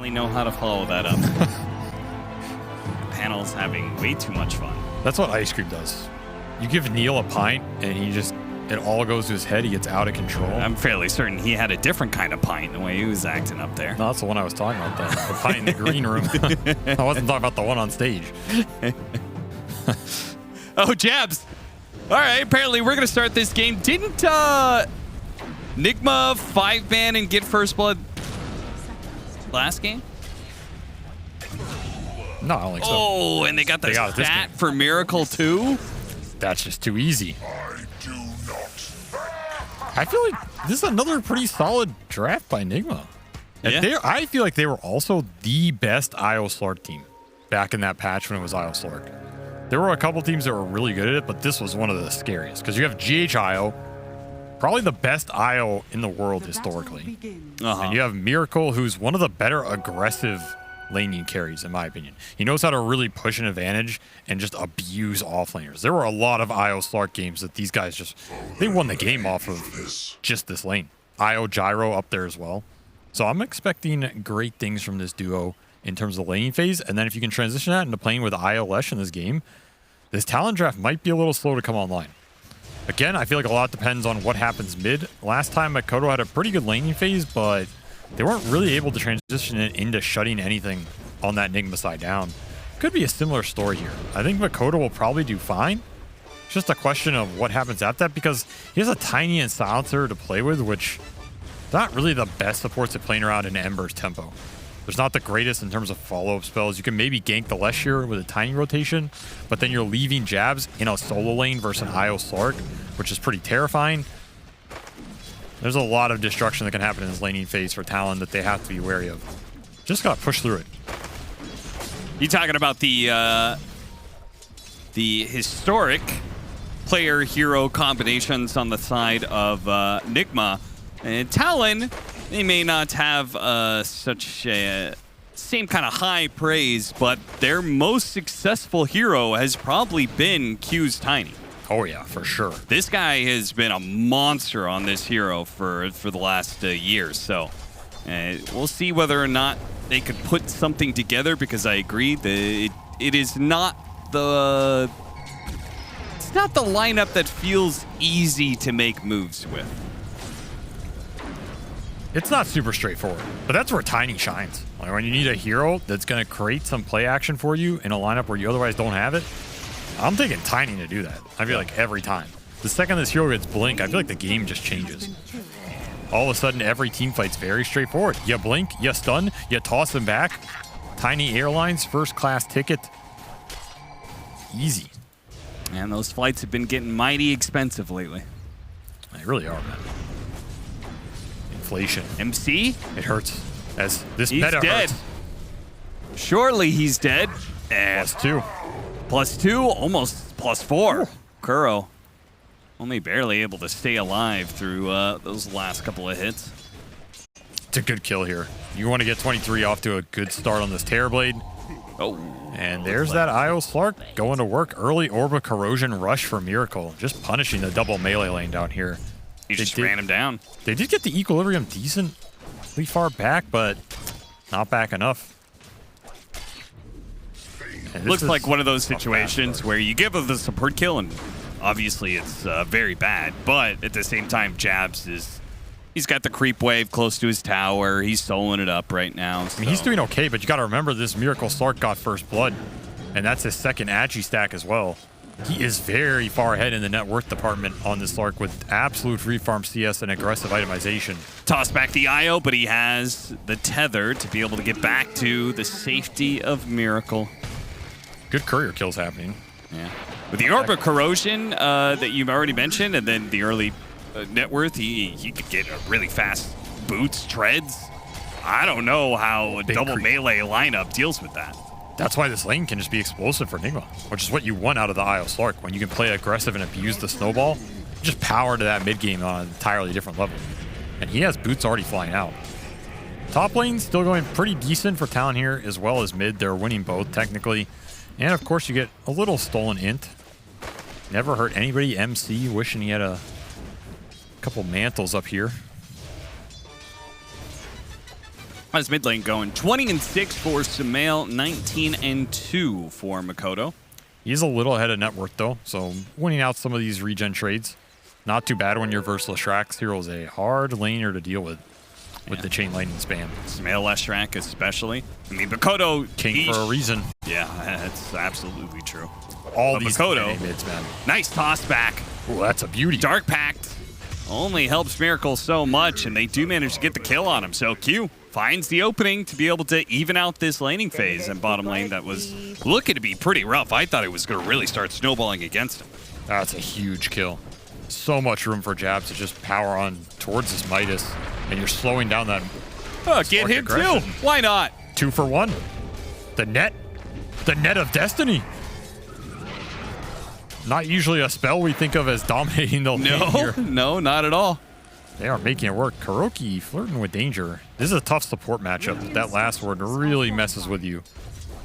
really know how to follow that up. Panel's having way too much fun. That's what Ice Cream does. You give Neil a pint, and he just, it all goes to his head. He gets out of control. I'm fairly certain he had a different kind of pint the way he was acting up there. No, that's the one I was talking about, the pint in the green room. I wasn't talking about the one on stage. Oh, Jabs. All right, apparently we're going to start this game. Didn't Nigma 5-ban and get first blood last game? No, I don't think so. Oh, and they got the stat for Miracle too? That's just too easy. I feel like this is another pretty solid draft by Nigma. Yeah. I feel like they were also the best IO Slark team back in that patch when it was IO Slark. There were a couple teams that were really good at it, but this was one of the scariest because you have GH-IO, probably the best IO in the world historically. And you have Miracle, who's one of the better aggressive laning carries, in my opinion. He knows how to really push an advantage and just abuse offlaners. There were a lot of IO Slark games that these guys they won the game off of just this lane. IO Gyro up there as well. So I'm expecting great things from this duo in terms of the laning phase. And then if you can transition that into playing with IO Lesh in this game, this Talon draft might be a little slow to come online. Again, I feel like a lot depends on what happens mid. Last time, Makoto had a pretty good laning phase, but they weren't really able to transition it into shutting anything on that Nigma side down. Could be a similar story here. I think Makoto will probably do fine. It's just a question of what happens after that because he has a Tiny and Silencer to play with, which not really the best supports at playing around in Ember's tempo. There's not the greatest in terms of follow-up spells. You can maybe gank the Lesh here with a Tiny rotation, but then you're leaving Jabs in a solo lane versus an IO Slark, which is pretty terrifying. There's a lot of destruction that can happen in this laning phase for Talon that they have to be wary of. Just gotta push through it. You talking about the historic player-hero combinations on the side of Nigma. And Talon, they may not have such a same kind of high praise, but their most successful hero has probably been Q's Tiny. Oh yeah, for sure. This guy has been a monster on this hero for the last year. So we'll see whether or not they could put something together, because I agree that it is not the lineup that feels easy to make moves with. It's not super straightforward, but that's where Tiny shines. Like when you need a hero that's going to create some play action for you in a lineup where you otherwise don't have it, I'm taking Tiny to do that. I feel like every time. The second this hero gets Blink, I feel like the game just changes. All of a sudden, every team fight's very straightforward. You blink, you stun, you toss them back. Tiny Airlines, first class ticket. Easy. And those flights have been getting mighty expensive lately. They really are, man. Inflation. MC? It hurts. As this he's meta dead. hurts. Surely he's dead. +2. +2, almost +4. Kuro only barely able to stay alive through those last couple of hits. It's a good kill here. You want to get 23 off to a good start on this Terrorblade. Oh. And there's that IO Slark going to work. Early Orba Corrosion Rush for Miracle. Just punishing the double melee lane down here. He just ran him down. They did get the Equilibrium decently far back, but not back enough. Looks like one of those situations where you give the support kill, and obviously it's very bad, but at the same time, Jabs he's got the creep wave close to his tower. He's soloing it up right now. So. I mean, he's doing okay, but you got to remember this Miracle Slark got first blood, and that's his second Agi stack as well. He is very far ahead in the net worth department on this Slark with absolute free farm CS and aggressive itemization. Toss back the IO, but he has the tether to be able to get back to the safety of Miracle. Good courier kills happening. Yeah. With the Orba Corrosion that you've already mentioned, and then the early net worth, he could get a really fast boots, treads. I don't know how a double melee lineup deals with that. That's why this lane can just be explosive for Nigma, which is what you want out of the IO Slark. When you can play aggressive and abuse the snowball, just power to that mid game on an entirely different level. And he has boots already flying out. Top lane still going pretty decent for Talon here, as well as mid. They're winning both technically. And of course you get a little stolen int. Never hurt anybody. MC wishing he had a couple mantles up here. How's mid lane going? 20-6 for Sumail, 19-2 for Makoto. He's a little ahead of net worth, though, so winning out some of these regen trades. Not too bad when you're versus Leshrac. Cyril's a hard laner to deal with the chain lightning spam. Sumail Leshrac especially. I mean, Makoto... King for a reason. Yeah, that's absolutely true. All these Makoto, mids, man. Nice toss back. Oh, that's a beauty. Dark Pact only helps Miracle so much, and they do manage to get the kill on him. So Q finds the opening to be able to even out this laning phase in bottom lane that was looking to be pretty rough. I thought it was going to really start snowballing against him. That's a huge kill. So much room for jabs to just power on towards this Midas, and you're slowing down that. Get him too. Why not? 2 for 1. The net of destiny. Not usually a spell we think of as dominating the lane here. No, not at all. They are making it work. Kuroki flirting with danger. This is a tough support matchup. That last word really messes with you.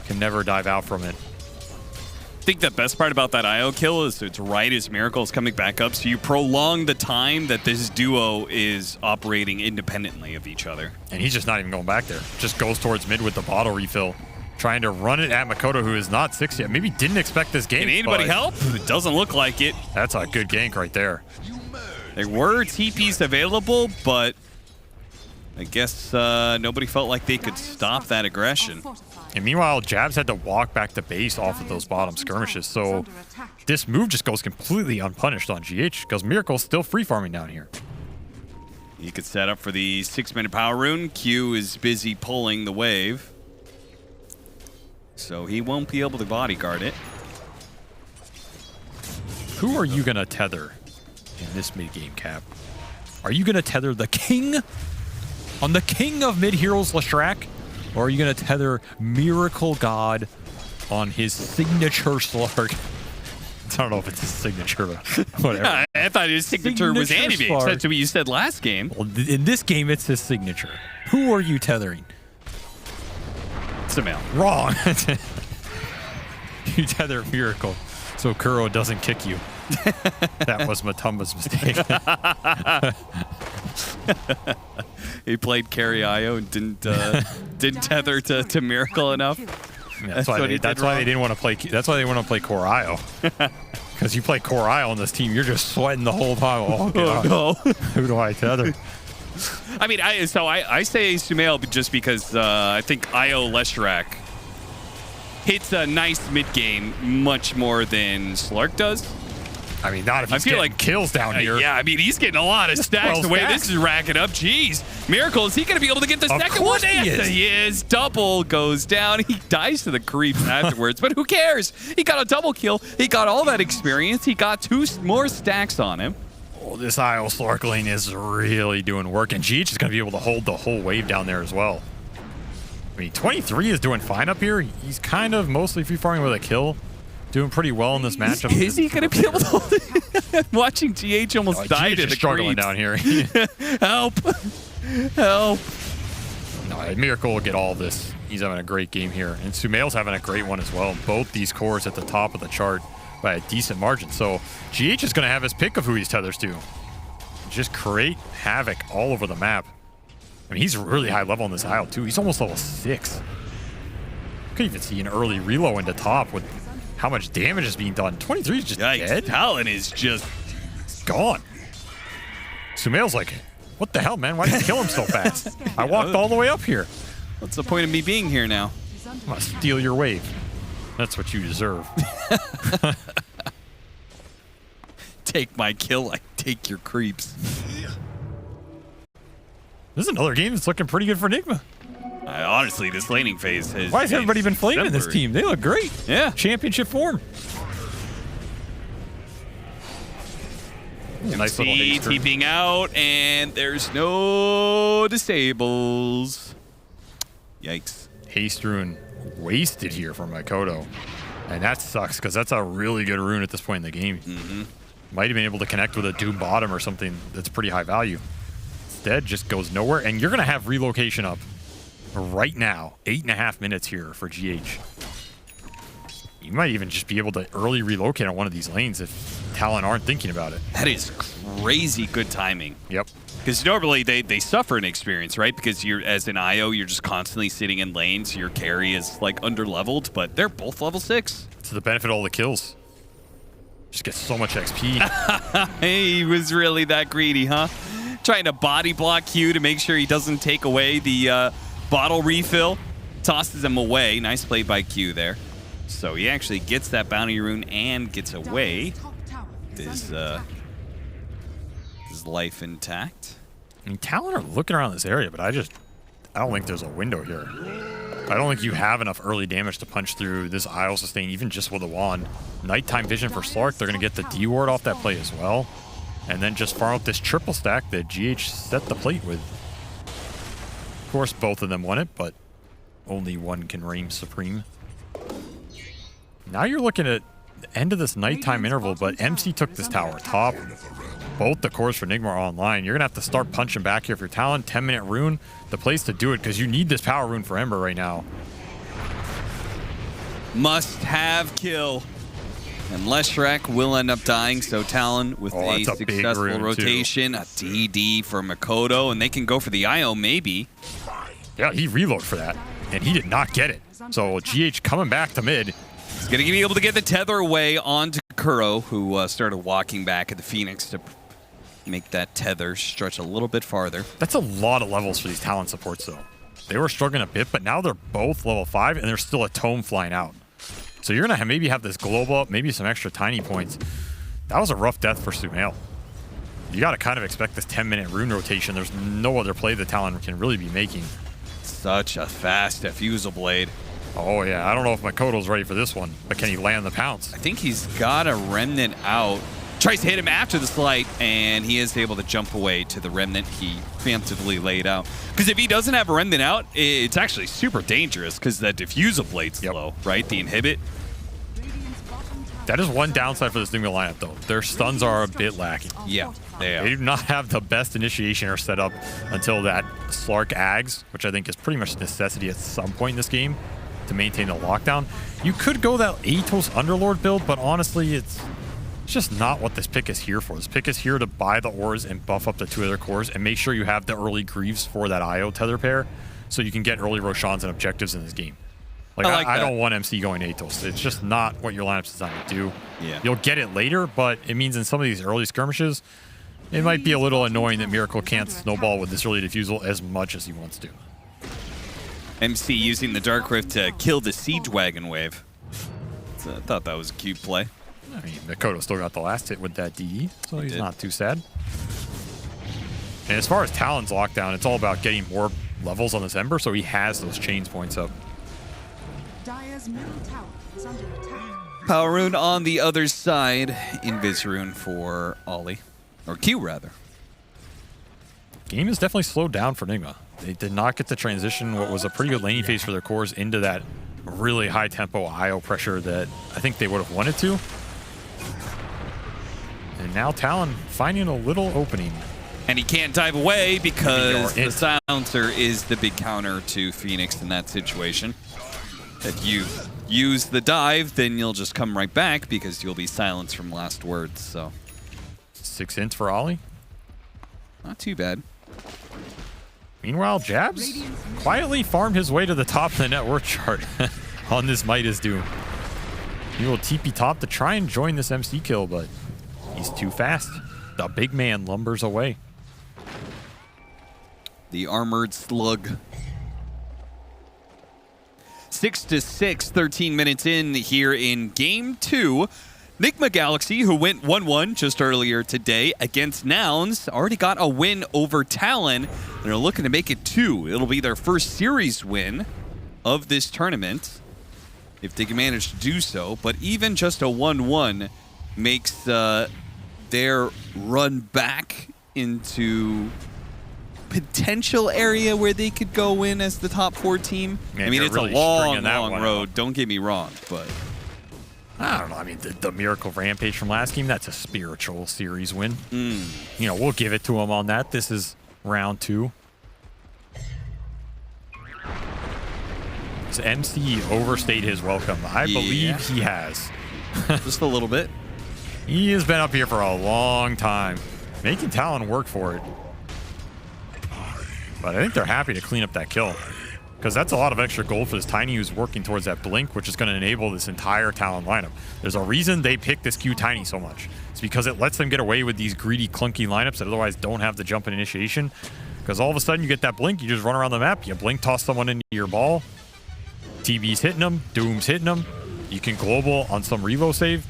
Can never dive out from it. I think the best part about that IO kill is it's right as Miracle is coming back up, so you prolong the time that this duo is operating independently of each other. And he's just not even going back there. Just goes towards mid with the bottle refill. Trying to run it at Makoto, who is not 6 yet. Maybe didn't expect this game. Can anybody help? It doesn't look like it. That's a good gank right there. There were TPs available, but I guess nobody felt like they could stop that aggression. And meanwhile, Jabs had to walk back to base off of those bottom skirmishes. So this move just goes completely unpunished on GH because Miracle's still free farming down here. He could set up for the 6-minute power rune. Q is busy pulling the wave, so he won't be able to bodyguard it. Who are you going to tether in this mid-game, Cap? Are you going to tether the king on the king of mid-heroes, Leshrac? Or are you going to tether Miracle God on his signature Slark? I don't know if it's his signature, but whatever. I thought his signature was anti-base. That's what you said last game. Well, in this game, it's his signature. Who are you tethering? Sumail. Wrong. You tether Miracle so Kuro doesn't kick you. That was Matumba's mistake. He played carry IO and didn't tether to Miracle enough. Yeah, that's why they didn't want to play. That's why they want to play Core IO. Because you play Core IO on this team, you're just sweating the whole time. Oh god, no. Who do I tether? I mean, I say Sumail just because I think IO Leshrac hits a nice mid game much more than Slark does. I mean, not if he's getting kills down here. Yeah, I mean, he's getting a lot of stacks the way this is racking up. Jeez. Miracle, is he going to be able to get the second one? He is. Double goes down. He dies to the creeps afterwards, but who cares? He got a double kill. He got all that experience. He got 2 more stacks on him. Oh, this IO Slark lane is really doing work, and GH is going to be able to hold the whole wave down there as well. I mean, 23 is doing fine up here. He's kind of mostly free farming with a kill. Doing pretty well in this matchup. Is he going to be able to hold it? Watching GH almost die to the struggling down here. Help. Help. No, Miracle will get all this. He's having a great game here. And Sumail's having a great one as well. Both these cores at the top of the chart by a decent margin. So GH is going to have his pick of who he tethers to. Just create havoc all over the map. I mean, he's really high level on this aisle too. He's almost level 6. You could even see an early reload into top with how much damage is being done. 23 is just dead. Talon is just gone. Sumail's like, what the hell, man? Why did you kill him so fast? I walked all the way up here. What's the point of me being here now? I'm gonna steal your wave. That's what you deserve. Take my kill, I take your creeps. This is another game that's looking pretty good for Nigma. Honestly, this laning phase has... Why has everybody been flaming this team? They look great. Yeah. Championship form. Nice little haste. TPing out, and there's no disables. Yikes. Haste rune wasted here from Makoto. And that sucks, because that's a really good rune at this point in the game. Might have been able to connect with a Doom bottom or something that's pretty high value. Instead, just goes nowhere, and you're going to have relocation up right now. 8.5 minutes here for GH. You might even just be able to early relocate on one of these lanes if Talon aren't thinking about it. That is crazy good timing. Yep. Because normally they suffer an experience, right? Because you're, as an IO, you're just constantly sitting in lane, so your carry is like under-leveled, but they're both level 6. To the benefit of all the kills. Just get so much XP. He was really that greedy, huh? Trying to body block Q to make sure he doesn't take away the bottle refill. Tosses him away. Nice play by Q there. So he actually gets that bounty rune and gets away. His life intact. I mean, Talon are looking around this area, but I don't think there's a window here. I don't think you have enough early damage to punch through this IO sustain, even just with a wand. Nighttime vision for Slark. They're going to get the D ward off that play as well. And then just farm out this triple stack that GH set the plate with. Of course, both of them won it, but only one can reign supreme. Now you're looking at the end of this nighttime interval, but MC took this tower top. Both the cores for Nigma are online. You're going to have to start punching back here for your Talon. 10-minute rune, the place to do it, because you need this power rune for Ember right now. Must have kill. And Leshrac will end up dying, so Talon with a successful rotation. A DD for Makoto, and they can go for the IO maybe. Yeah, he reloaded for that, and he did not get it. So GH coming back to mid. He's going to be able to get the tether away onto Kuro, who started walking back at the Phoenix to make that tether stretch a little bit farther. That's a lot of levels for these Talon supports, though. They were struggling a bit, but now they're both level 5, and there's still a tome flying out. So you're going to maybe have this global up, maybe some extra tiny points. That was a rough death for Sumail. You got to kind of expect this 10-minute rune rotation. There's no other play that Talon can really be making. Such a fast diffusal blade. Oh, yeah. I don't know if Makoto's ready for this one, but can he land the pounce? I think he's got a remnant out. Tries to hit him after the slight, and he is able to jump away to the remnant he preemptively laid out. Because if he doesn't have a remnant out, it's actually super dangerous because that diffusal blade's low, right? The inhibit. That is one downside for this Nigma lineup, though. Their stuns are a bit lacking. Yeah, they are. They do not have the best initiation or setup until that Slark Ags, which I think is pretty much a necessity at some point in this game to maintain the lockdown. You could go that Atos Underlord build, but honestly, it's just not what this pick is here for. This pick is here to buy the ores and buff up the 2 other cores and make sure you have the early Greaves for that IO tether pair so you can get early Roshans and objectives in this game. I don't want MC going Atos. It's just not what your lineup's designed to do. Yeah. You'll get it later, but it means in some of these early skirmishes, it might be a little annoying that Miracle can't snowball with this early diffusal as much as he wants to. MC using the Dark Rift to kill the Siege Wagon wave. So I thought that was a cute play. I mean, Makoto still got the last hit with that DE, so he's not too sad. And as far as Talon's lockdown, it's all about getting more levels on this Ember, so he has those chains points up. Dire's middle tower is under attack. Power rune on the other side. Invis rune for Ollie. Or Q, rather. Game is definitely slowed down for Nigma. They did not get to transition what was a pretty good laning phase for their cores into that really high tempo IO pressure that I think they would have wanted to. And now Talon finding a little opening. And he can't dive away because the silencer is the big counter to Phoenix in that situation. If you use the dive, then you'll just come right back because you'll be silenced from last words. So 6 ints for Ollie. Not too bad. Meanwhile, Jabs quietly farmed his way to the top of the net worth chart on this Midas Doom. He will TP top to try and join this MC kill, but he's too fast. The big man lumbers away. The armored slug. 6-6, 13 minutes in here in Game 2. Nigma Galaxy, who went 1-1 just earlier today against Nouns, already got a win over Talon. They're looking to make it 2. It'll be their first series win of this tournament, if they can manage to do so. But even just a 1-1 makes their run back into potential area where they could go in as the top 4 team. Man, I mean, it's really a long road. Up. Don't get me wrong, but I don't know. I mean, the Miracle Rampage from last game, that's a spiritual series win. You know, we'll give it to them on that. This is round 2. So MC overstayed his welcome. I believe he has. Just a little bit. He has been up here for a long time, making Talon work for it. But I think they're happy to clean up that kill. Because that's a lot of extra gold for this Tiny who's working towards that blink, which is going to enable this entire Talon lineup. There's a reason they pick this Q Tiny so much. It's because it lets them get away with these greedy, clunky lineups that otherwise don't have the jump and initiation. Because all of a sudden you get that blink, you just run around the map, you blink, toss someone into your ball. TB's hitting them, Doom's hitting them. You can global on some revo save.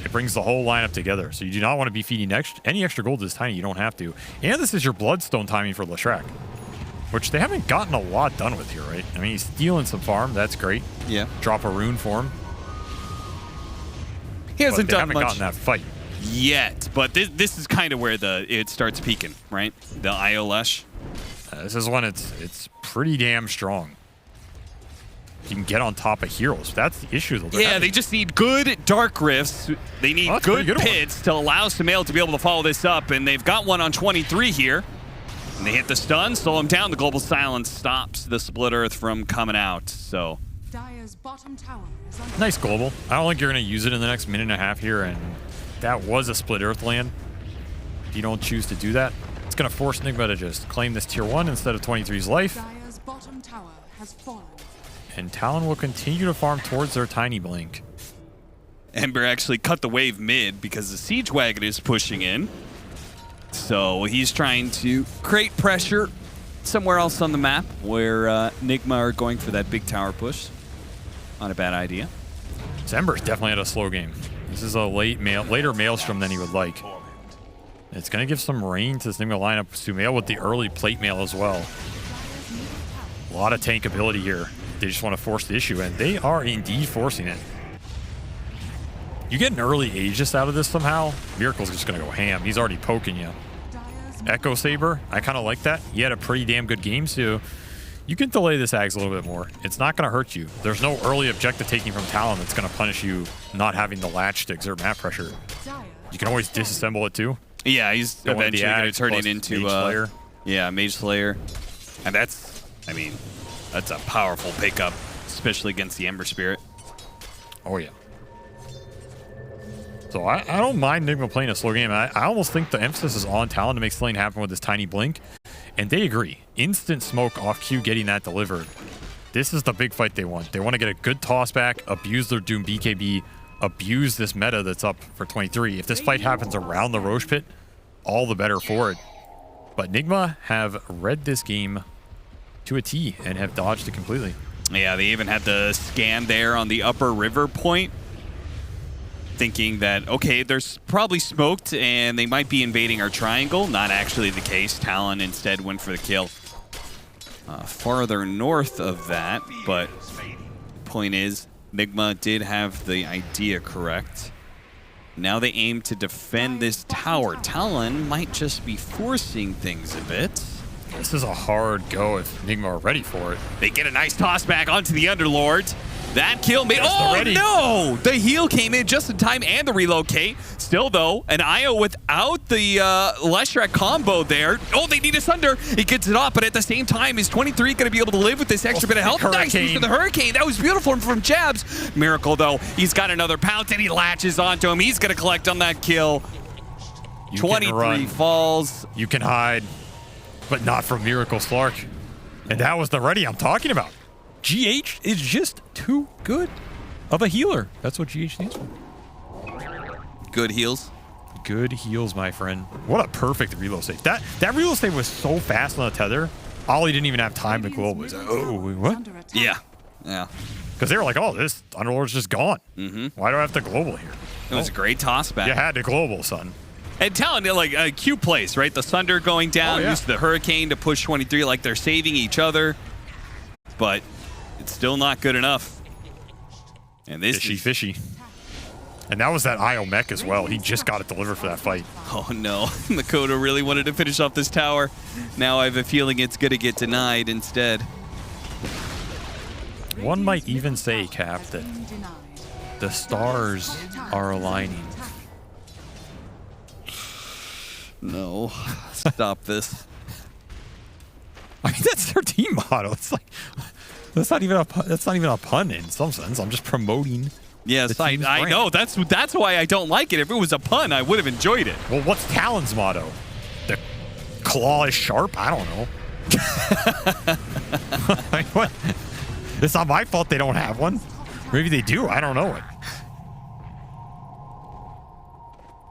It brings the whole lineup together. So you do not want to be feeding any extra gold to this Tiny. You don't have to. And this is your Bloodstone timing for Leshrac, which they haven't gotten a lot done with here, right? I mean, he's stealing some farm. That's great. Yeah. Drop a rune for him. He hasn't done much. They haven't gotten that fight yet, but this is kind of where it starts peaking, right? The IO Lesh. This is when it's pretty damn strong. You can get on top of heroes. That's the issue, though. Yeah, they just need good Dark Rifts. They need good pits to allow Sumail to be able to follow this up, and they've got one on 23 here. And they hit the stun, slow him down. The Global Silence stops the Split Earth from coming out. So Dire's bottom tower is under nice global. I don't think you're going to use it in the next minute and a half here, and that was a Split Earth land. If you don't choose to do that, it's going to force Nigma to just claim this tier 1 instead of 23's life. Dire's bottom tower has fallen. And Talon will continue to farm towards their Tiny blink. Ember actually cut the wave mid because the Siege Wagon is pushing in. So he's trying to create pressure somewhere else on the map where Nigma are going for that big tower push. Not a bad idea. Ember's definitely had a slow game. This is a later Maelstrom than he would like. It's going to give some rain to this Nigma lineup. Sumail with the early plate mail as well. A lot of tank ability here. They just want to force the issue, and they are indeed forcing it. You get an early Aegis out of this somehow, Miracle's just going to go ham. He's already poking you. Echo Saber, I kind of like that. He had a pretty damn good game, so you can delay this Ags a little bit more. It's not going to hurt you. There's no early objective taking from Talon that's going to punish you not having the latch to exert map pressure. You can always disassemble it too. Yeah, he's eventually going to turn it into Mage Slayer. Yeah, Mage Slayer. And that's, I mean, that's a powerful pickup, especially against the Ember Spirit. Oh, yeah. So I don't mind Nigma playing a slow game. I almost think the emphasis is on Talon to make Slaying happen with this Tiny blink. And they agree. Instant smoke off Q getting that delivered. This is the big fight they want. They want to get a good toss back, abuse their Doom BKB, abuse this meta that's up for 23. If this fight happens around the Roche Pit, all the better for it. But Nigma have read this game to a T and have dodged it completely. Yeah, they even had the scan there on the upper river point, thinking that, okay, there's probably smoked and they might be invading our triangle. Not actually the case. Talon instead went for the kill. Farther north of that, but point is, Nigma did have the idea correct. Now they aim to defend this tower. Talon might just be forcing things a bit. This is a hard go if Nigma are ready for it. They get a nice toss back onto the Underlord. That kill made. Oh no! The heal came in just in time and the relocate. Still though, an IO without the Leshrac combo there. Oh, they need a Sunder. He gets it off, but at the same time, is 23 going to be able to live with this extra bit of health? Nice use of the Hurricane. That was beautiful from Jabs. Miracle though, he's got another pounce and he latches onto him. He's going to collect on that kill. 23 falls. You can hide, but not from Miracle Slark. And that was the ready I'm talking about. GH is just too good of a healer. That's what GH stands for. Good heals. Good heals, my friend. What a perfect reload save. That reload save was so fast on the tether. Ollie didn't even have time to global. He's like, oh, what? Yeah. Yeah. Because they were like, oh, this Underlord's just gone. Why do I have to global here? It was a great toss back. You had to global, son. And Talon, like a cute place, right? The Sunder going down, used the Hurricane to push 23, like they're saving each other. But it's still not good enough. And this fishy. And that was that IO mech as well. He just got it delivered for that fight. Oh no, Makoto really wanted to finish off this tower. Now I have a feeling it's gonna get denied instead. One might even say, Cap, that the stars are aligning. No, stop this. I mean, that's their team motto. It's like that's not even a pun in some sense. I'm just promoting. Yes, I know. That's why I don't like it. If it was a pun, I would have enjoyed it. Well, what's Talon's motto? The claw is sharp? I don't know. Like, what? It's not my fault they don't have one. Maybe they do. I don't know it.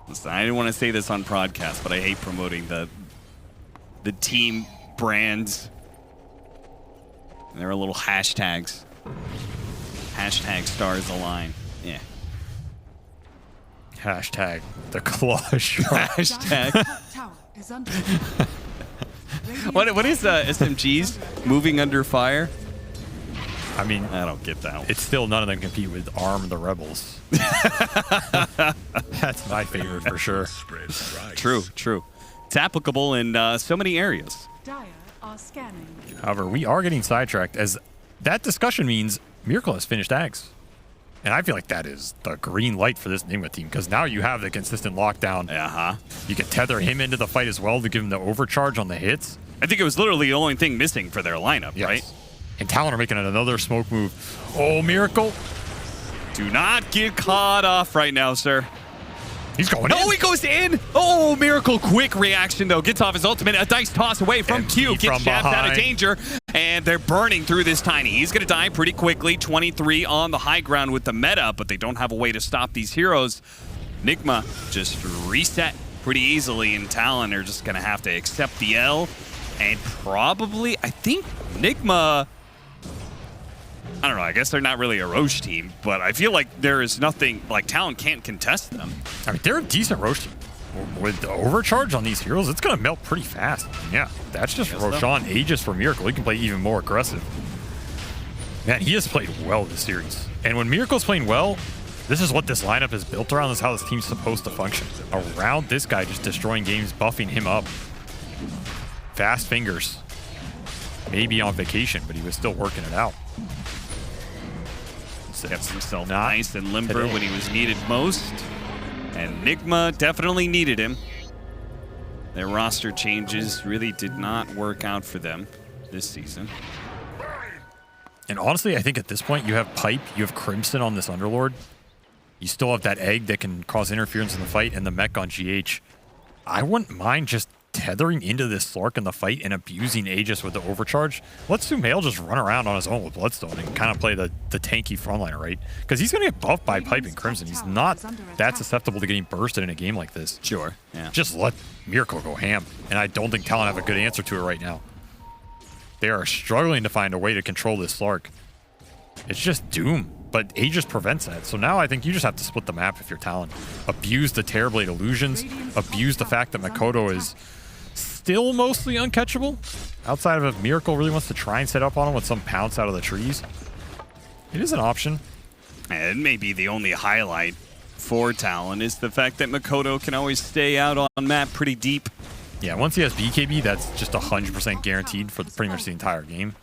Listen, I didn't want to say this on podcast, but I hate promoting the team brands. And there are little hashtags. Hashtag stars align. Yeah. Hashtag the claw is sharp. Hashtag. Tower is under What is SMGs moving under fire? I mean, I don't get that one. it's still none of them compete with Arm the Rebels. That's my favorite for sure. True. It's applicable in so many areas. Dire are scanning. However, we are getting sidetracked as that discussion means Miracle has finished Ags. And I feel like that is the green light for this Nigma team because now you have the consistent lockdown. You can tether him into the fight as well to give him the overcharge on the hits. I think it was literally the only thing missing for their lineup, Yes. right? And Talon are making another smoke move. Oh, Miracle. Do not get caught off right now, sir. He's going in. Oh, he goes in. Oh, Miracle. Quick reaction, though. Gets off his ultimate. A dice toss away from MP Q. Gets from jabbed out of behind. danger. And they're burning through this Tiny. He's going to die pretty quickly. 23 on the high ground with the meta, but they don't have a way to stop these heroes. Nigma just reset pretty easily, and Talon are just going to have to accept the L. And probably, I think Nigma... I don't know, I guess they're not really a Roche team, but I feel like there is nothing, like Talon can't contest them. I mean, they're a decent Roche team. With the overcharge on these heroes, it's going to melt pretty fast. Yeah, that's just Roshan Aegis for Miracle. He can play even more aggressive. Man, he has played well this series. And when Miracle's playing well, this is what this lineup is built around. This is how this team's supposed to function. Around this guy, just destroying games, buffing him up. Fast fingers. Maybe on vacation, but he was still working it out. Gets himself nice and limber when he was needed most. And Nigma definitely needed him. Their roster changes really did not work out for them this season. And honestly, I think at this point, you have Pipe, you have Crimson on this Underlord. You still have that egg that can cause interference in the fight and the mech on GH. I wouldn't mind just tethering into this Slark in the fight and abusing Aegis with the overcharge. Let Sumail just run around on his own with Bloodstone and kind of play the tanky frontliner, right? Because he's going to get buffed by Pipe and Crimson. He's not that susceptible to getting bursted in a game like this. Sure, yeah. Just let Miracle go ham. And I don't think Talon have a good answer to it right now. They are struggling to find a way to control this Slark. It's just Doom, but Aegis prevents that. So now I think you just have to split the map if you're Talon. Abuse the Terrorblade illusions. Abuse the fact that Makoto is still mostly uncatchable. Outside of if Miracle really wants to try and set up on him with some pounce out of the trees. It is an option. And maybe the only highlight for Talon is the fact that Makoto can always stay out on map pretty deep. Yeah, once he has BKB, that's just 100% guaranteed for pretty much the entire game.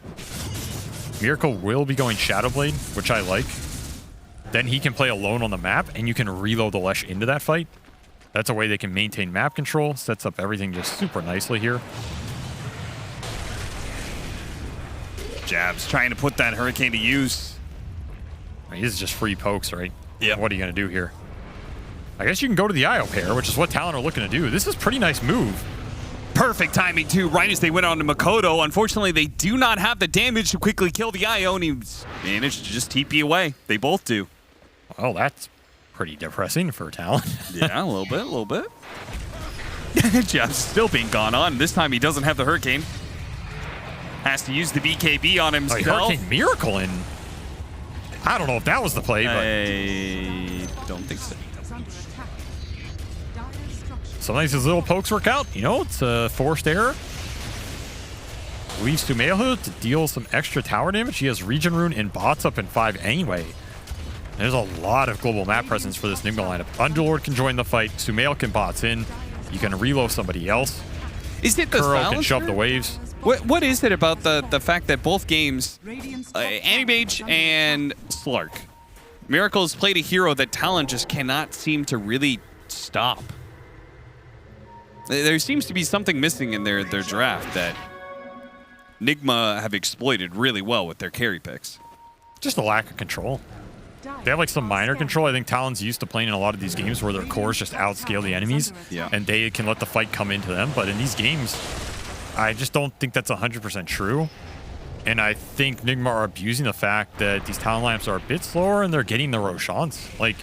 Miracle will be going Shadowblade, which I like. Then he can play alone on the map, and you can reload the Lesh into that fight. That's a way they can maintain map control. Sets up everything just super nicely here. Jabs trying to put that Hurricane to use. I mean, this is just free pokes, right? Yeah. What are you going to do here? I guess you can go to the IO pair, which is what Talon are looking to do. This is a pretty nice move. Perfect timing, too, right as they went on to Makoto. Unfortunately, they do not have the damage to quickly kill the IO, and he managed to just TP away. They both do. Well, that's pretty depressing for Talon. Yeah, a little bit. Jab's still being gone on. This time he doesn't have the Hurricane. Has to use the BKB on himself. Hurricane Miracle in. I don't know if that was the play, but I don't think so. Is under attack. Dire structure. sometimes his little pokes work out. You know, it's a forced error. Leaves Sumeho to deal some extra tower damage. He has Regen Rune and bots up in 5 anyway. There's a lot of global map presence for this Nigma lineup. Underlord can join the fight. Sumail can bots in. You can reload somebody else. Is it the Kuro can silencer? shove the waves. What is it about the fact that both games, Anti-Mage and Slark, Miracle's played a hero that Talon just cannot seem to really stop? There seems to be something missing in their draft that Nigma have exploited really well with their carry picks. Just a lack of control. They have like some minor control. I think Talon's used to playing in a lot of these games where their cores just outscale the enemies. Yeah. And they can let the fight come into them. But in these games, I just don't think that's 100% true. And I think Nigma are abusing the fact that these Talon lineups are a bit slower and they're getting the Roshans. Like,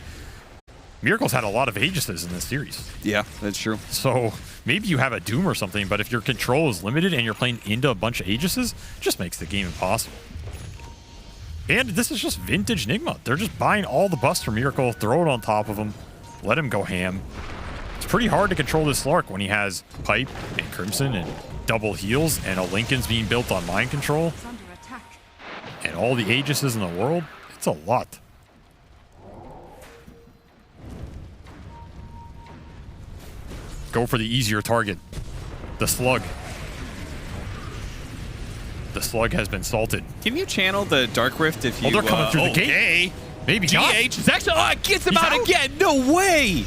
Miracle's had a lot of Aegises in this series. Yeah, that's true. So maybe you have a Doom or something, but if your control is limited and you're playing into a bunch of Aegises, it just makes the game impossible. And this is just vintage Nigma. They're just buying all the buffs from Miracle, throw it on top of him, let him go ham. It's pretty hard to control this Slark when he has Pipe and Crimson and double heals and a Lincoln's being built on mind control. It's under attack. And all the Aegises in the world. It's a lot. Go for the easier target. The Slug. The Slug has been salted. Can you channel the Dark Rift if you... Oh, they're coming through the gate. Okay. Maybe not. GH is actually... Oh, it gets him He's out out? again. No way.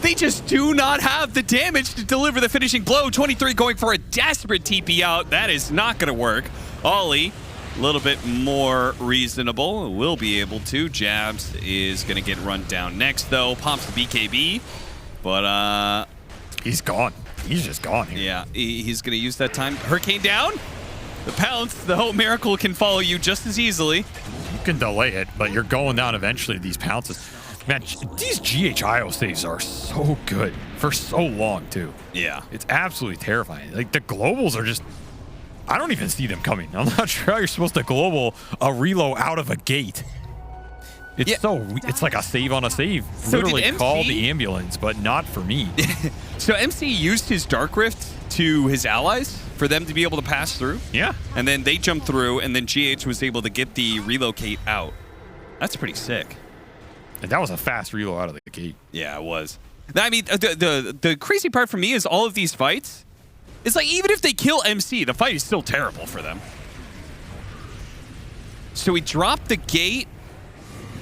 They just do not have the damage to deliver the finishing blow. 23 going for a desperate TP out. That is not going to work. Ollie, a little bit more reasonable. Will be able to. Jabs is going to get run down next, though. Pops the BKB. But, He's gone. He's just gone here. yeah, he's going to use that time. Hurricane down. The pounce. The Hope Miracle can follow you just as easily. You can delay it, but you're going down eventually, these pounces. Man, these GHIO saves are so good for so long, too. Yeah. It's absolutely terrifying. Like, the globals are just... I don't even see them coming. I'm not sure how you're supposed to global a reload out of a gate. It's it's like a save on a save. So Literally did MC call the ambulance, but not for me. So MC used his Dark Rift to his allies for them to be able to pass through. Yeah. And then they jumped through, and then GH was able to get the relocate out. That's pretty sick. And that was a fast reload out of the gate. Yeah, it was. I mean, the crazy part for me is all of these fights, it's like even if they kill MC, the fight is still terrible for them. So we dropped the gate.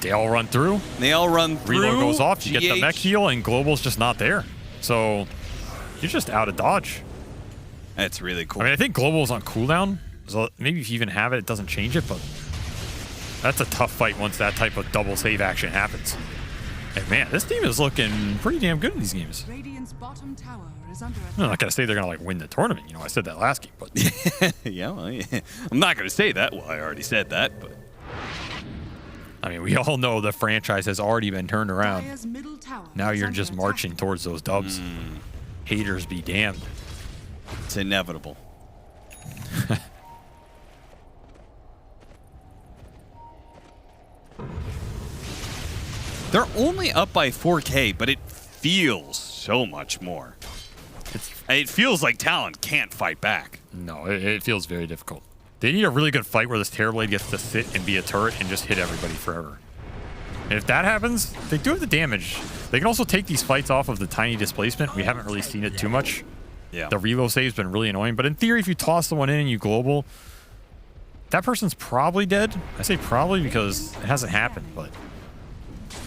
They all run through. They all run through. Reload goes off. You get the GH mech heal, and Global's just not there. So you're just out of dodge. That's really cool. I mean, I think Global's on cooldown. So maybe if you even have it, it doesn't change it, but that's a tough fight once that type of double save action happens. And man, this team is looking pretty damn good in these games. Radiant's bottom tower is under attack. I'm not going to say they're going to like win the tournament. You know, I said that last game, but yeah, well, yeah. I'm not going to say that. Well, I already said that, but I mean, we all know the franchise has already been turned around. Dire's middle tower Now is you're under just attack. marching towards those dubs. Haters be damned. it's inevitable. They're only up by 4K, but it feels so much more. It feels like Talon can't fight back. No, it feels very difficult. They need a really good fight where this Terrorblade gets to sit and be a turret and just hit everybody forever. And if that happens, they do have the damage. They can also take these fights off of the tiny displacement. We haven't really seen it too much. Yeah. The reload save's been really annoying, but in theory, if you toss someone in and you global, that person's probably dead. I say probably because it hasn't happened, but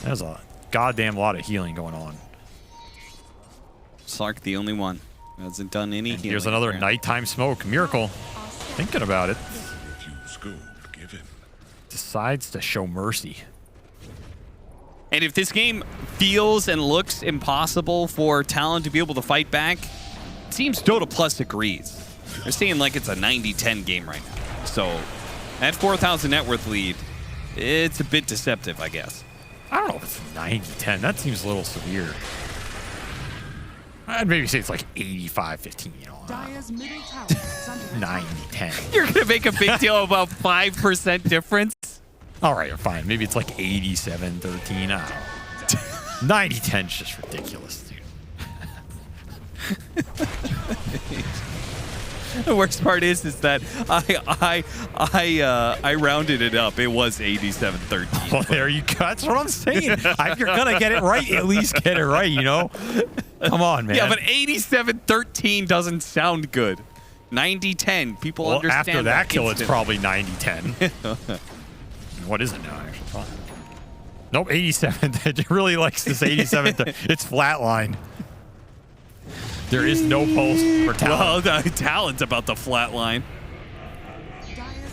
there's a goddamn lot of healing going on. Sark, the only one who hasn't done any healing. Here's another apparently. nighttime smoke. Miracle, thinking about it, decides to show mercy. And if this game feels and looks impossible for Talon to be able to fight back, it seems Dota Plus agrees. They're saying like it's a 90-10 game right now. So at 4,000 net worth lead, it's a bit deceptive, I guess. I don't know if it's 90-10. That seems a little severe. I'd maybe say it's like 85-15, you know. Dire's middle tower is under attack. 90-10. You're going to make a big deal about 5% difference? All right, fine. Maybe it's like 87-13. I don't know. 90-10 is just ridiculous, dude. The worst part is that I rounded it up. It was 87-13. Well, there you go. That's what I'm saying. If you're going to get it right, at least get it right, you know? Come on, man. Yeah, but 87-13 doesn't sound good. 90-10. People understand after that kill, it's instantly. probably 90-10. What is it now, actually? Fine. Nope, 87. It really likes this 87. It's flatline. There is no pulse for Talon. Well, Talon's about to flatline.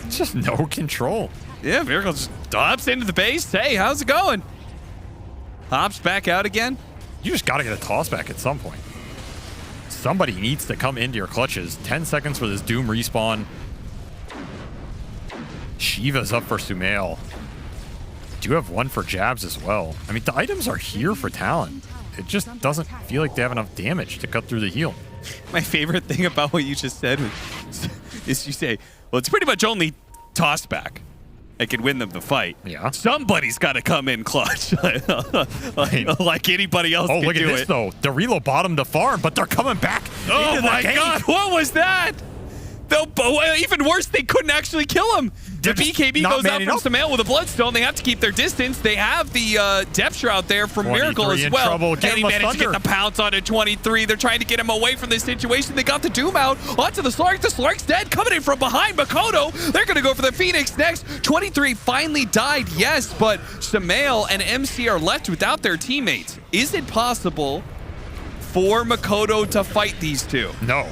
It's just no control. Yeah, Miracle just hops into the base. Hey, how's it going? Hops back out again. You just got to get a toss back at some point. somebody needs to come into your clutches. 10 seconds for this Doom respawn. Shiva's up for Sumail. Do have one for Jabs as well. I mean, the items are here for Talon. It just doesn't feel like they have enough damage to cut through the heal. My favorite thing about what you just said is you say, well, it's pretty much only toss back that can win them the fight. Yeah. Somebody's got to come in clutch. like anybody else can do it. Oh, look at this, though. The reload bottom to farm, but they're coming back. Oh, my God. What was that? Even worse, they couldn't actually kill him. The BKB goes out from Sumail with a Bloodstone. They have to keep their distance. They have the Depth Shroud there from Miracle as well. And he managed to get the pounce on a 23. They're trying to get him away from this situation. They got the Doom out onto the Slark. The Slark's dead. Coming in from behind Makoto. They're going to go for the Phoenix next. 23 finally died, yes, but Sumail and MC are left without their teammates. Is it possible for Makoto to fight these two? No.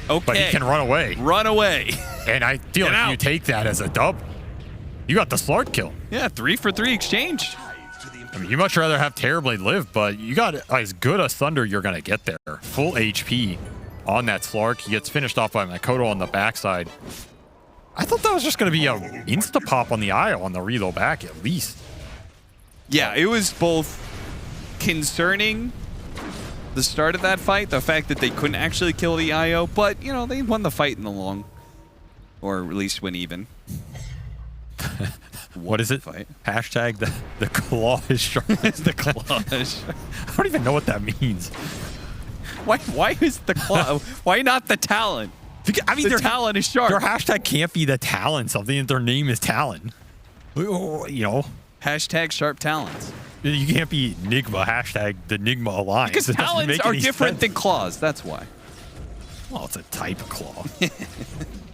Okay. But he can run away. Run away. And I feel like you take that as a dub. You got the Slark kill. Yeah, 3 for 3 exchange. I mean, you much rather have Terrorblade live, but you got as good a Thunder you're going to get there. Full HP on that Slark. He gets finished off by Makoto on the backside. I thought that was just going to be a insta-pop on the IO on the reload back at least. Yeah, it was both concerning, the start of that fight, the fact that they couldn't actually kill the IO, but, you know, they won the fight in the long, or at least went even. What is it? Fight. Hashtag the claw is sharp. The claw is sharp. I don't even know what that means. Why is the claw? Why not the Talon? I mean, the Talon is sharp. Their hashtag can't be the Talon something if their name is Talon. You know? Hashtag sharp talons. You can't be Nigma, hashtag the Nigma Alliance. Because talons are different than claws, that's why. Well, it's a type of claw.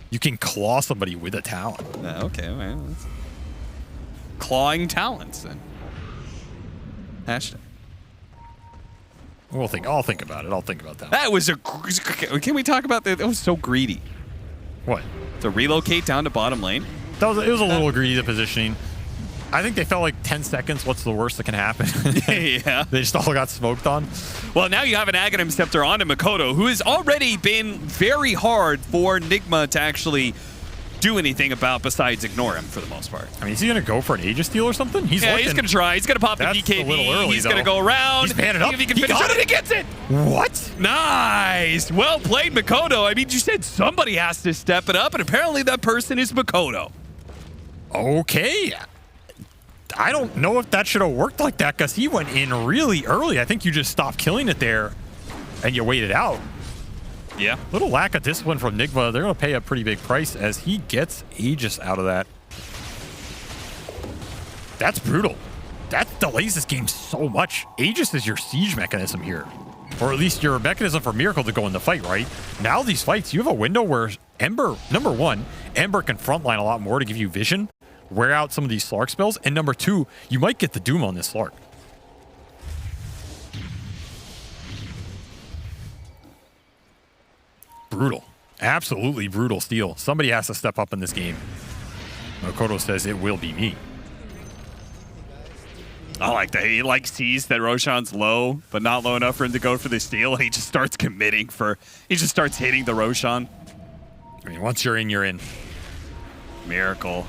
You can claw somebody with a talon. Okay, well, clawing talons then. Hashtag. I'll think about it. I'll think about that. That was can we talk about that? That was so greedy. What? To relocate down to bottom lane? It was a little greedy, the positioning. I think they felt like 10 seconds. What's the worst that can happen? Yeah. They just all got smoked on. Well, now you have an Aghanim Scepter onto Makoto, who has already been very hard for Nigma to actually do anything about besides ignore him for the most part. I mean, is he going to go for an Aegis steal or something? He's going to try. He's going to pop the BKB. A little early, he's going to go around. He's panning up. If he can finish it, and he gets it. What? Nice. Well played, Makoto. I mean, you said somebody has to step it up, and apparently that person is Makoto. Okay. I don't know if that should have worked like that because he went in really early. I think you just stopped killing it there and you waited out. Yeah. Little lack of discipline from Nigma. They're going to pay a pretty big price as he gets Aegis out of that. That's brutal. That delays this game so much. Aegis is your siege mechanism here. Or at least your mechanism for Miracle to go in the fight, right? Now these fights, you have a window where Ember, number one, Ember can frontline a lot more to give you vision, wear out some of these Slark spells, and number two, you might get the Doom on this Slark. Brutal. Absolutely brutal steal. Somebody has to step up in this game. Makoto says it will be me. I like that. He sees that Roshan's low, but not low enough for him to go for the steal, and he just starts committing for... He just starts hitting the Roshan. I mean, once you're in, you're in. Miracle.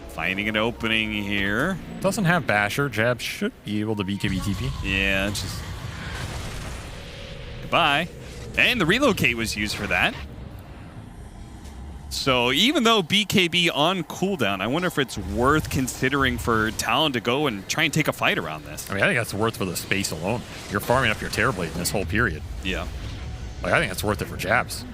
Finding an opening here. Doesn't have Basher. Jab should be able to BKB TP. Yeah, just... Goodbye. And the relocate was used for that. So even though BKB on cooldown, I wonder if it's worth considering for Talon to go and try and take a fight around this. I mean, I think that's worth for the space alone. You're farming up your Terrorblade in this whole period. Yeah. Like, I think that's worth it for Jabs.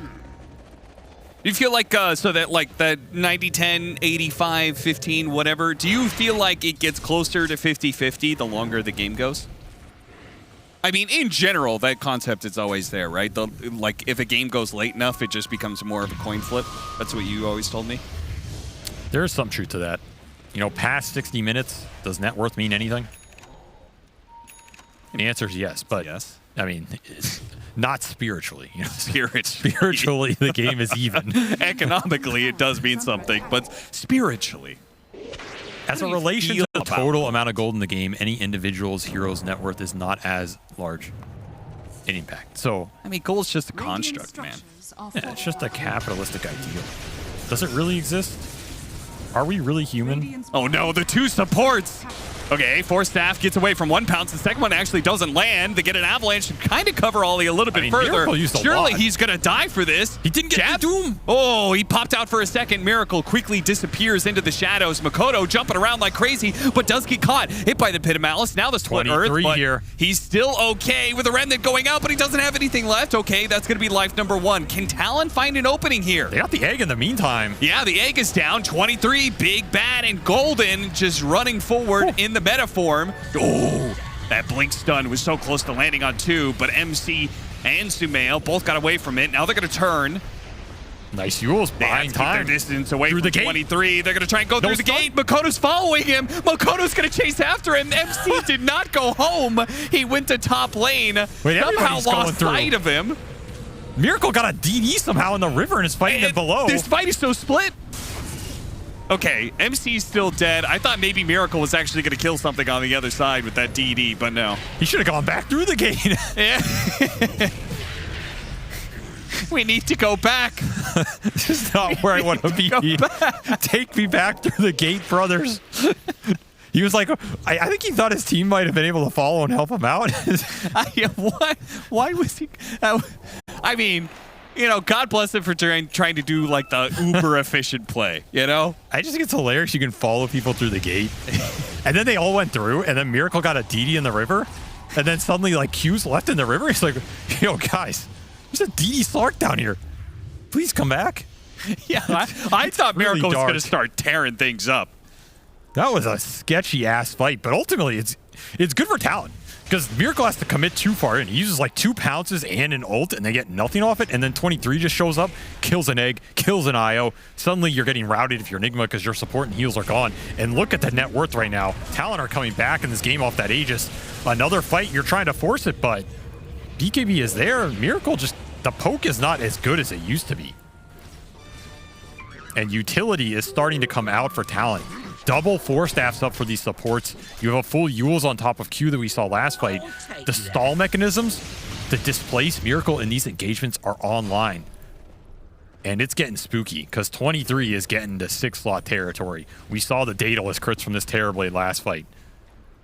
Do you feel like, so that like that 90-10, 85-15, whatever, do you feel like it gets closer to 50-50 the longer the game goes? I mean, in general, that concept is always there, right? Like, if a game goes late enough, it just becomes more of a coin flip. That's what you always told me. There is some truth to that. You know, past 60 minutes, does net worth mean anything? And the answer is yes, but yes. I mean, not spiritually. You know? Spiritually, the game is even. Economically, it does mean something, but spiritually. As a relation to the total amount of gold in the game, any individual's hero's net worth is not as large. in Impact. So, I mean, goal's just a Radiant construct, man. structures are yeah, it's just a fortified. capitalistic ideal. Does it really exist? Are we really human? Radiant's Oh no, the two supports. Okay, Force Staff gets away from one pounce. The second one actually doesn't land. They get an avalanche to kind of cover Ollie a little bit mean, further. Miracle used a Surely lot. he's going to die for this. He didn't get Jab. the Doom. Oh, he popped out for a second. Miracle quickly disappears into the shadows. Makoto jumping around like crazy, but does get caught. Hit by the Pit of Malice. Now the Split Earth, 23 but here. he's still okay with the Remnant going out, but he doesn't have anything left. Okay, that's going to be life number 1. Can Talon find an opening here? They got the egg in the meantime. Yeah, the egg is down. 23, Big Bad and Golden just running forward in the meta form. Oh, that blink stun was so close to landing on 2, but MC and Sumail both got away from it. Now they're going to turn. Nice Yules They have buying to keep their time. distance away Through from the gate. 23. They're going to try and go No through the stun. gate. Makoto's following him. Makoto's going to chase after him. MC did not go home. He went to top lane. Wait, Somehow everybody's going lost through. sight of him. Miracle got a DD somehow in the river and is fighting it below. This fight is so split. Okay, MC's still dead. I thought maybe Miracle was actually going to kill something on the other side with that DD, but no. He should have gone back through the gate. Yeah. We need to go back. This is not where I want to be. Go back. Take me back through the gate, brothers. He was like, I think he thought his team might have been able to follow and help him out. Why was he? I mean, you know, God bless him for trying to do like the uber efficient play, you know? I just think it's hilarious you can follow people through the gate. And then they all went through, and then Miracle got a DD in the river. And then suddenly, like, Q's left in the river. He's like, yo, guys, there's a DD Slark down here. Please come back. Yeah, I thought really Miracle was dark. going to start tearing things up. That was a sketchy-ass fight, but ultimately, it's good for Talon. Because Miracle has to commit too far in. He uses like 2 pounces and an ult, and they get nothing off it. And then 23 just shows up, kills an egg, kills an IO. Suddenly, you're getting routed if you're Nigma because your support and heals are gone. And look at the net worth right now. Talon are coming back in this game off that Aegis. Another fight, you're trying to force it, but BKB is there. Miracle just, the poke is not as good as it used to be. And utility is starting to come out for Talon. Double 4 staffs up for these supports. You have a full Yules on top of Q that we saw last fight. The stall mechanisms to displace Miracle in these engagements are online. And it's getting spooky because 23 is getting to 6-slot territory. We saw the Daedalus crits from this Terrorblade last fight.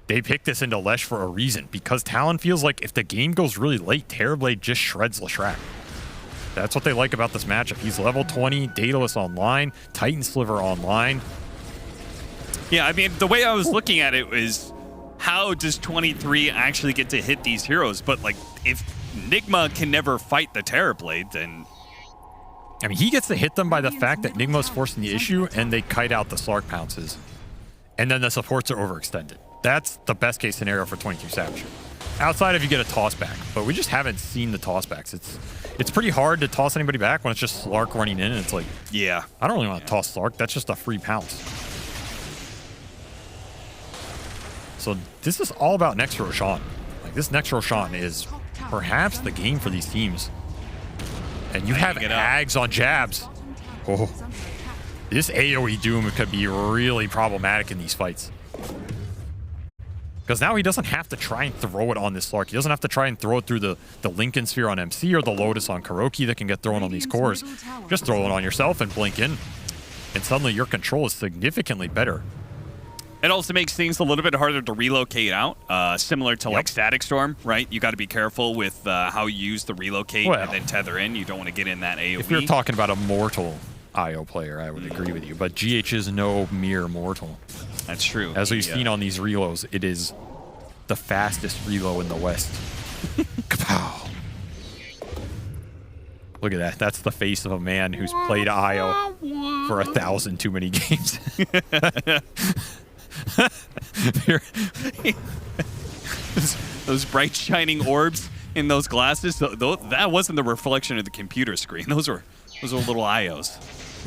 They picked this into Lesh for a reason because Talon feels like if the game goes really late, Terrorblade just shreds Leshrac. That's what they like about this matchup. He's level 20, Daedalus online, Titan Sliver online. Yeah, I mean, the way I was looking at it is how does 23 actually get to hit these heroes? But, like, if Nigma can never fight the Terrorblade, then... I mean, he gets to hit them by the fact that Nigma's forcing the issue and they kite out the Slark pounces. And then the supports are overextended. That's the best case scenario for 23 Savage. Outside of you get a toss back, but we just haven't seen the toss backs. It's pretty hard to toss anybody back when it's just Slark running in and it's like, Yeah. I don't really want to toss Slark. That's just a free pounce. So this is all about next Roshan. Like this next Roshan is perhaps the game for these teams. And you have it up. Ags on jabs. Oh, this AoE Doom could be really problematic in these fights. Because now he doesn't have to try and throw it on this Slark. He doesn't have to try and throw it through the Lincoln Sphere on MC or the Lotus on Kuroki that can get thrown on these cores. Just throw it on yourself and blink in. And suddenly your control is significantly better. It also makes things a little bit harder to relocate out, similar to like Static Storm, right? You got to be careful with how you use the relocate and then tether in. You don't want to get in that AoE. If you're talking about a mortal IO player, I would agree with you. But GH is no mere mortal. That's true. As we've seen on these reloads, it is the fastest reload in the West. Kapow. Look at that. That's the face of a man who's played IO for 1,000 too many games. Those bright shining orbs in those glasses, that wasn't the reflection of the computer screen. Those were little IOs.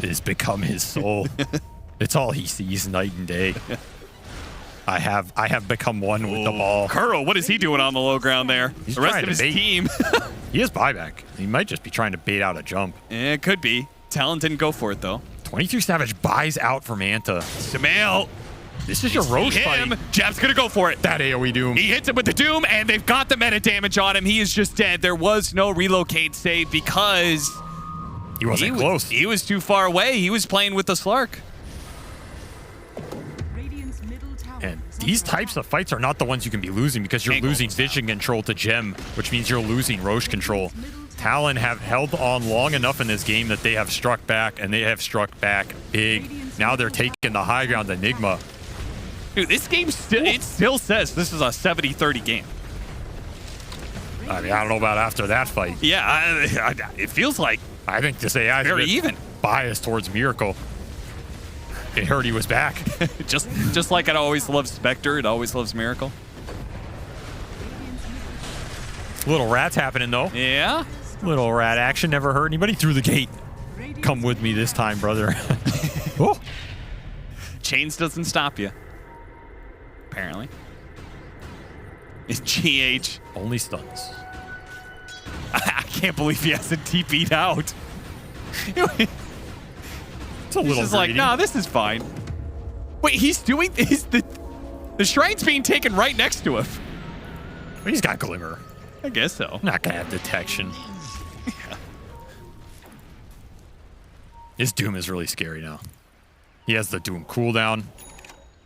It has become his soul. It's all he sees night and day. I have become one with the ball. Kuro, what is he doing on the low ground there? He's the rest trying of his to bait. team. He has buyback. He might just be trying to bait out a jump. It could be. Talon didn't go for it, though. 23 Savage buys out for Manta. Sumail. This is your Roche fight. Jab's gonna go for it. That AoE Doom. He hits him with the Doom, and they've got the meta damage on him. He is just dead. There was no relocate save because He wasn't close. He was too far away. He was playing with the Slark. Radiant's middle tower And is these under types of fights are not the ones you can be losing because you're Angle losing down. vision control to Gem, which means you're losing Roche control. Talon have held on long enough in this game that they have struck back, and they have struck back big. Now they're taking the high ground to Nigma. Dude, this game it still says this is a 70-30 game. I mean, I don't know about after that fight. Yeah, it feels like I think this AI is very a bit even. biased towards Miracle. It heard he was back. just like it always loves Spectre, it always loves Miracle. Little rats happening though. Yeah. Little rat action never hurt anybody through the gate. Come with me this time, brother. Oh. Chains doesn't stop you. Apparently. It's GH. Only stuns. I can't believe he hasn't TP'd out. It's a little He's like, greedy. nah, this is fine. Wait, he's doing this? The shrine's being taken right next to him. He's got Glimmer. I guess so. Not gonna have detection. His Doom is really scary now. He has the Doom cooldown.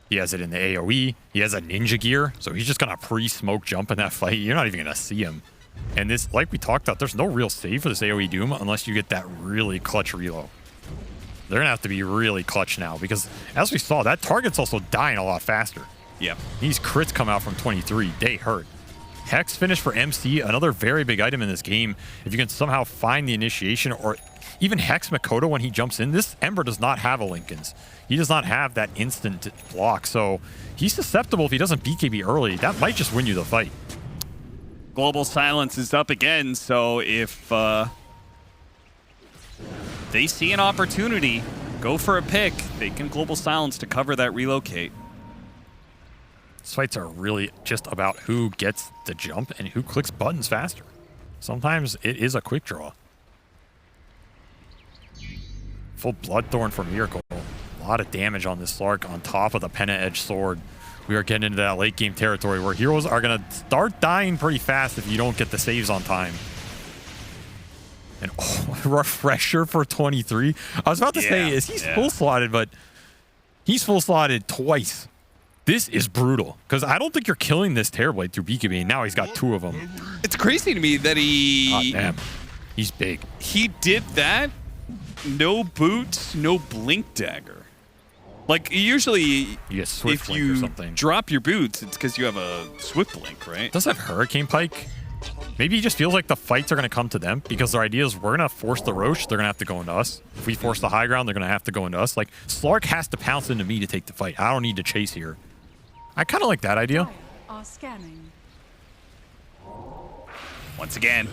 He has it in the AoE. He has a ninja gear, so he's just gonna pre-smoke jump in that fight. You're not even gonna see him. And this, like we talked about, there's no real save for this AoE Doom unless you get that really clutch reload. They're gonna have to be really clutch now because, as we saw, that target's also dying a lot faster. Yeah. These crits come out from 23. They hurt. Hex finish for MC, another very big item in this game. If you can somehow find the initiation or even Hex Makoto when he jumps in, this Ember does not have a Lincoln's. He does not have that instant block, so he's susceptible if he doesn't BKB early. That might just win you the fight. Global Silence is up again, so if they see an opportunity, go for a pick, they can Global Silence to cover that relocate. These fights are really just about who gets the jump and who clicks buttons faster. Sometimes it is a quick draw. Full Bloodthorn for Miracle. A lot of damage on this Slark on top of the Penna Edge Sword. We are getting into that late game territory where heroes are going to start dying pretty fast if you don't get the saves on time. And refresher for 23. I was about to say, is he full slotted, but he's full slotted twice. This is brutal because I don't think you're killing this Terrorblade through BKB, and now he's got two of them. It's crazy to me that he... Damn. He's big. He did that, no boots, no blink dagger. Like, usually, You get Swift if Blink or you something. drop your boots, it's because you have a Swift Blink, right? Does have Hurricane Pike? Maybe he just feels like the fights are going to come to them because their idea is we're going to force the Roche, they're going to have to go into us. If we force the high ground, they're going to have to go into us. Like, Slark has to pounce into me to take the fight. I don't need to chase here. I kind of like that idea. are scanning. Once again,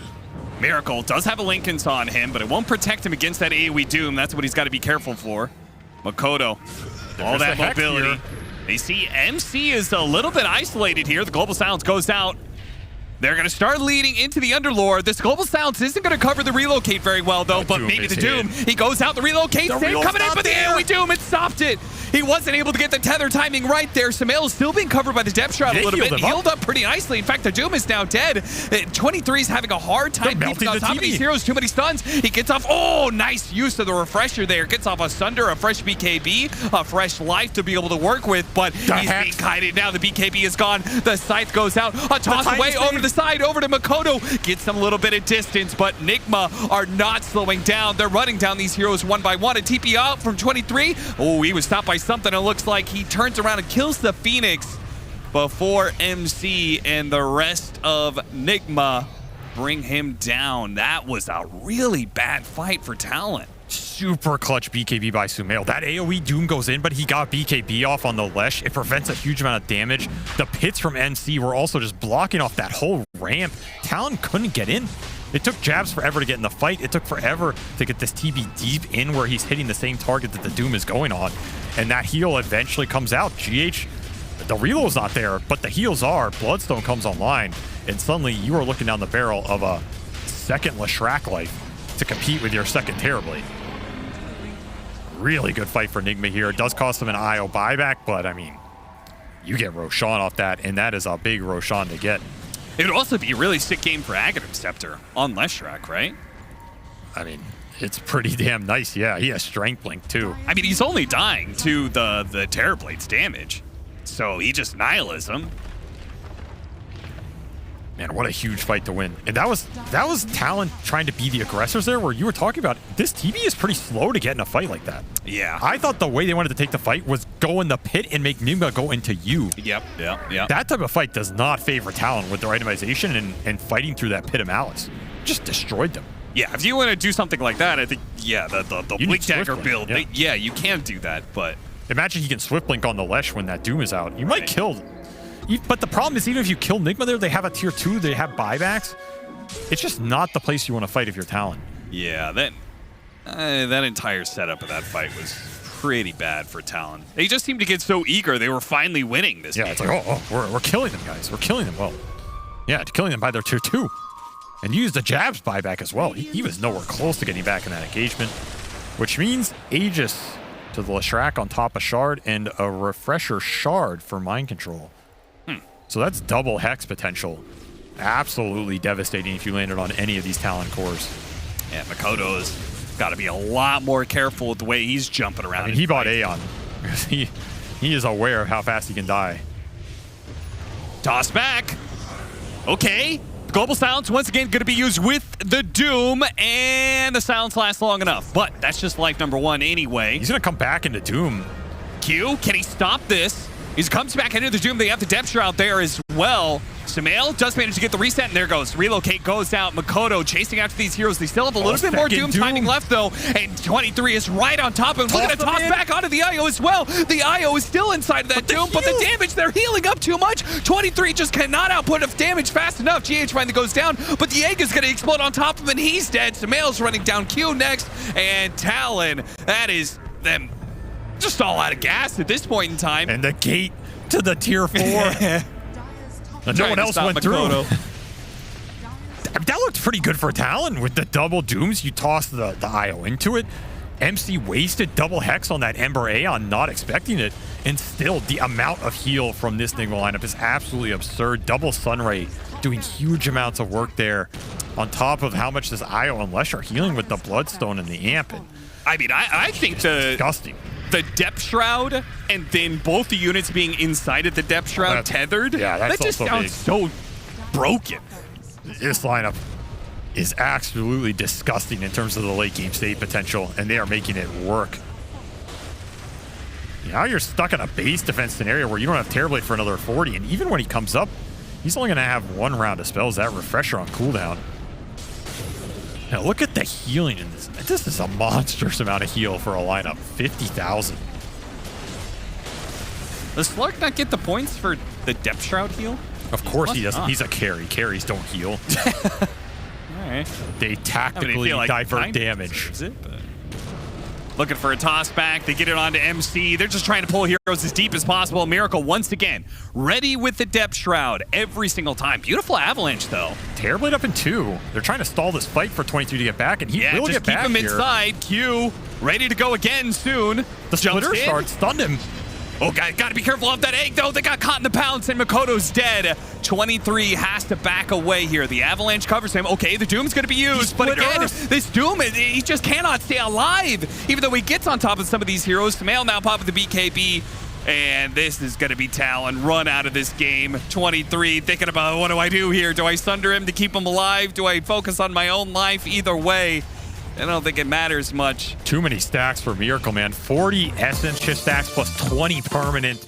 Miracle does have a Lincoln's on him, but it won't protect him against that AoE Doom. That's what he's got to be careful for. Makoto, all that mobility. They see MC is a little bit isolated here. The Global Silence goes out. They're going to start leading into the Underlord. This Global Silence isn't going to cover the relocate very well, though, but maybe the Doom. He goes out, the relocate, save coming in, but the AoE Doom, it stopped it. He wasn't able to get the tether timing right there. Sumail is still being covered by the depth shroud a little bit. Healed up pretty nicely. In fact, the Doom is now dead. 23 is having a hard time keeping on top of these heroes. Too many stuns. He gets off. Oh, nice use of the refresher there. Gets off a Sunder, a fresh BKB, a fresh life to be able to work with, but he's being kited now. The BKB is gone. The Scythe goes out. A toss away over to the side, over to Makoto. Gets them a little bit of distance, but Nigma are not slowing down. They're running down these heroes one by one. A TP out from 23. Oh, he was stopped by something. It looks like he turns around and kills the Phoenix before MC and the rest of Nigma bring him down. That was a really bad fight for Talon. Super clutch BKB by Sumail. That AoE Doom goes in, but he got BKB off on the Lesh. It prevents a huge amount of damage. The pits from MC were also just blocking off that whole ramp. Talon couldn't get in. It took Jabs forever to get in the fight. It took forever to get this TB deep in where he's hitting the same target that the Doom is going on. And that heal eventually comes out. GH, the reload's not there, but the heals are. Bloodstone comes online, and suddenly you are looking down the barrel of a second Leshrac life to compete with your second Terrorblade. Really good fight for Nigma here. It does cost him an IO buyback, but I mean, you get Roshan off that, and that is a big Roshan to get. It would also be a really sick game for Aghanim Scepter on Leshrac, right? I mean, it's pretty damn nice. Yeah, he has Strength Blink too. I mean, he's only dying to the Terrorblade's damage, so he just nihilism. Man, what a huge fight to win. And that was Talon trying to be the aggressors there, where you were talking about this TV is pretty slow to get in a fight like that. Yeah. I thought the way they wanted to take the fight was go in the pit and make Nigma go into you. Yep. That type of fight does not favor Talon with their itemization and fighting through that pit of malice. Just destroyed them. Yeah, if you want to do something like that, I think, yeah, the Blink Dagger build, yeah. yeah, you can do that, but... Imagine he can Swift Blink on the Lesh when that Doom is out. You might kill... But the problem is, even if you kill Nigma there, they have a tier 2, they have buybacks. It's just not the place you want to fight if you're Talon. Yeah, that entire setup of that fight was pretty bad for Talon. They just seemed to get so eager they were finally winning this game. It's like, we're killing them, guys. We're killing them well. Yeah, killing them by their tier 2. And use the jabs buyback as well. He was nowhere close to getting back in that engagement, which means Aegis to the Leshrac on top of Shard and a Refresher Shard for Mind Control. So that's double Hex potential. Absolutely devastating if you landed on any of these Talon cores. Yeah, Makoto's got to be a lot more careful with the way he's jumping around. I mean, he bought Aeon. he is aware of how fast he can die. Toss back. Okay. Global Silence once again going to be used with the Doom, and the Silence lasts long enough. But that's just life number 1 anyway. He's going to come back into Doom. Q, can he stop this? He comes back into the Doom. They have the Depth Shroud there as well. Sumail does manage to get the reset, and there goes. Relocate goes out. Makoto chasing after these heroes. They still have a little bit more Doom timing left, though. And 23 is right on top of him. Look at the toss back onto the IO as well. The IO is still inside of that Doom, but the damage, they're healing up too much. 23 just cannot output enough damage fast enough. GH finally goes down, but the egg is going to explode on top of him, and he's dead. Sumail's running down Q next, and Talon, that is them just all out of gas at this point in time. And the gate to the tier 4. And no one else went through. That looked pretty good for Talon with the double Dooms. You toss the IO into it. MC wasted double Hex on that Ember Aeon, not expecting it. And still, the amount of heal from this Nigma lineup is absolutely absurd. Double Sunray doing huge amounts of work there on top of how much this IO and Lesh are healing with the Bloodstone and the Amp. And I mean, I think disgusting. The Depth Shroud, and then both the units being inside of the Depth Shroud tethered. Yeah, that's that just also sounds so broken. This lineup is absolutely disgusting in terms of the late game state potential, and they are making it work. Now you're stuck in a base defense scenario where you don't have Terrorblade for another 40, and even when he comes up, he's only going to have 1 round of spells. That Refresher on cooldown. Now look at the healing in this. This is a monstrous amount of heal for a lineup. 50,000. Does Slark not get the points for the Depth Shroud heal? Of course he doesn't. He's a carry. Carries don't heal. All right. They tactically divert damage. Looking for a toss back. They get it onto MC. They're just trying to pull heroes as deep as possible. Miracle once again ready with the Depth Shroud every single time. Beautiful Avalanche though. Terrorblade up in 2. They're trying to stall this fight for 22 to get back, and he will get back here. Just keep him inside. Q ready to go again soon. The splitter start stunned him. Oh, gotta be careful of that egg, though. They got caught in the pounce, and Makoto's dead. 23 has to back away here. The Avalanche covers him. Okay, the Doom's gonna be used, but again, this Doom, he just cannot stay alive. Even though he gets on top of some of these heroes. Sumail now popping the BKB, and this is gonna be Talon run out of this game. 23 thinking about, what do I do here? Do I sunder him to keep him alive? Do I focus on my own life? Either way, I don't think it matters much. Too many stacks for Miracle, man. 40 Essence shift stacks plus 20 permanent.